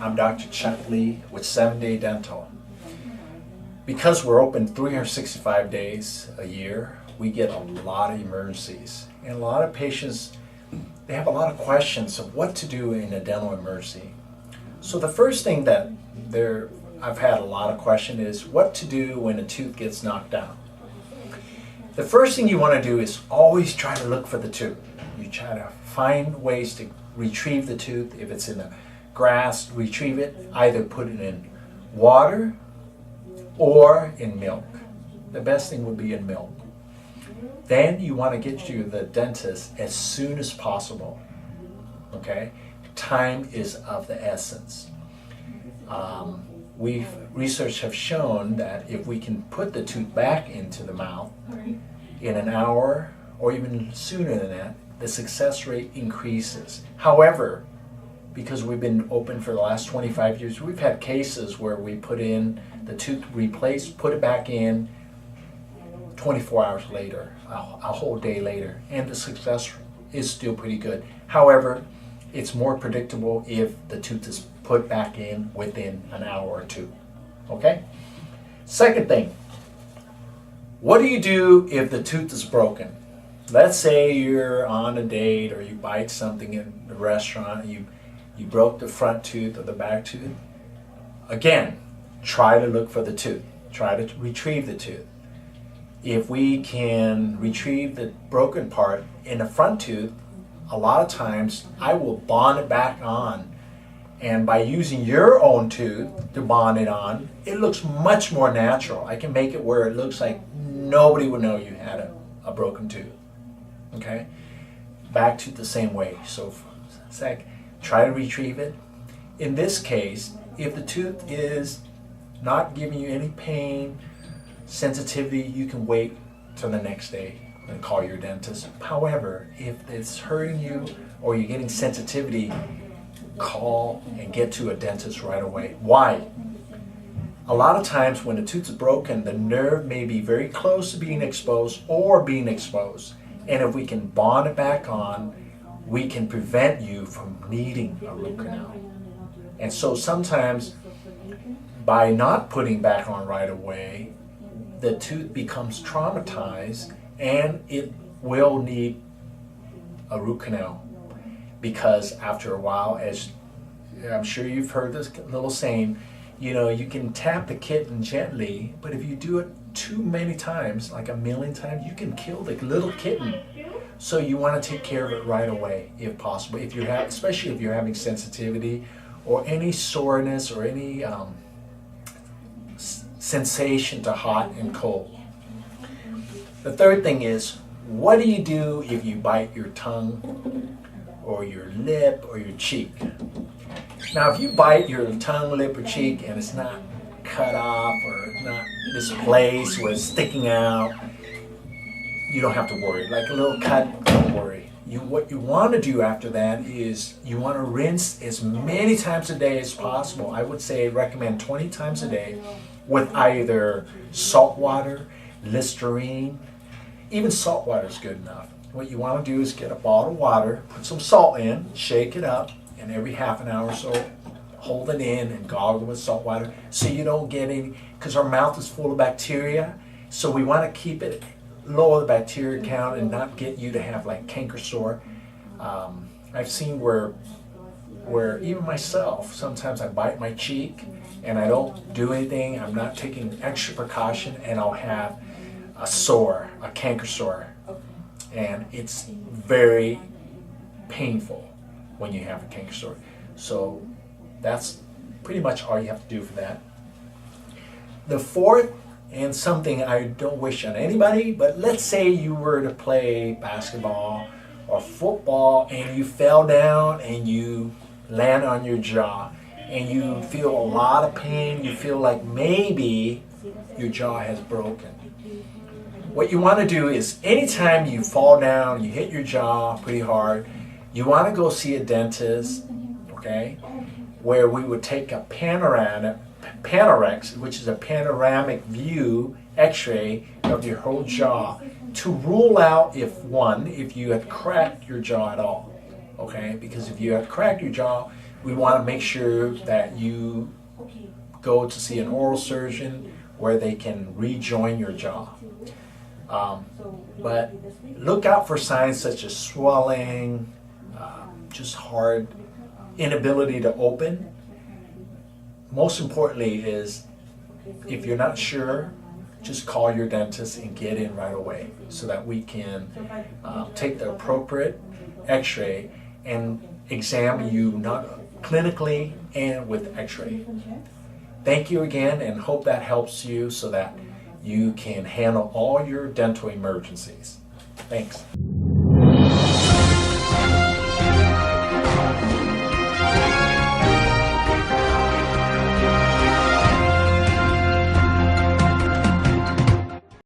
I'm Dr. Chuck Lee with 7 Day Dental. Because we're open 365 days a year, we get a lot of emergencies. And a lot of patients, they have a lot of questions of what to do in a dental emergency. So the first thing that I've had a lot of questions is what to do when a tooth gets knocked out. The first thing you want to do is always try to look for the tooth. You try to find ways to retrieve the tooth. If it's in the grass, retrieve it. Either put it in water or in milk. The best thing would be in milk. Then you want to get to the dentist as soon as possible. Okay? Time is of the essence. Research have shown that if we can put the tooth back into the mouth in an hour or even sooner than that, the success rate increases. However, because we've been open for the last 25 years, we've had cases where we put in the tooth replaced, put it back in 24 hours later, a whole day later, and the success is still pretty good. However, it's more predictable if the tooth is put back in within an hour or two. Okay? Second thing, what do you do if the tooth is broken? Let's say you're on a date or you bite something in the restaurant, you broke the front tooth or the back tooth. Again, try to look for the tooth. Try to retrieve the tooth. If we can retrieve the broken part in the front tooth, a lot of times I will bond it back on. And by using your own tooth to bond it on, it looks much more natural. I can make it where it looks like nobody would know you had a broken tooth. Okay? Back tooth the same way. So try to retrieve it. In this case, if the tooth is not giving you any pain, sensitivity, you can wait till the next day and call your dentist. However, if it's hurting you or you're getting sensitivity, call and get to a dentist right away. Why? A lot of times when the tooth is broken, the nerve may be very close to being exposed or being exposed. And if we can bond it back on, we can prevent you from needing a root canal. And so sometimes by not putting back on right away, the tooth becomes traumatized and it will need a root canal. Because after a while, as I'm sure you've heard this little saying, you can tap the kitten gently, but if you do it too many times, like 1,000,000 times, you can kill the little kitten. So you want to take care of it right away, if possible. Especially if you're having sensitivity or any soreness or any sensation to hot and cold. The third thing is, what do you do if you bite your tongue or your lip or your cheek? Now, if you bite your tongue, lip, or cheek and it's not cut off or it's not displaced where it's sticking out, you don't have to worry. Like a little cut, don't worry. What you want to do after that is you want to rinse as many times a day as possible. I would say recommend 20 times a day with either salt water, Listerine. Even salt water is good enough. What you want to do is get a bottle of water, put some salt in, shake it up, and every half an hour or so, hold it in and gargle with salt water so you don't get any, because our mouth is full of bacteria, so we want to keep it lower the bacteria count and not get you to have like canker sore. I've seen where even myself, sometimes I bite my cheek and I don't do anything, I'm not taking extra precaution, and I'll have a canker sore. And it's very painful when you have a canker sore. So that's pretty much all you have to do for that. The fourth, and something I don't wish on anybody, but let's say you were to play basketball or football and you fell down and you land on your jaw and you feel a lot of pain, you feel like maybe your jaw has broken. What you want to do is anytime you fall down, you hit your jaw pretty hard, you want to go see a dentist, okay, where we would take a Panorex, which is a panoramic view x-ray of your whole jaw to rule out if you had cracked your jaw at all, okay? Because if you had cracked your jaw, We want to make sure that you go to see an oral surgeon where they can rejoin your jaw. But look out for signs such as swelling, just hard inability to open. Most importantly is, if you're not sure, just call your dentist and get in right away so that we can take the appropriate x-ray and examine you not clinically and with x-ray. Thank you again, and hope that helps you so that you can handle all your dental emergencies. Thanks.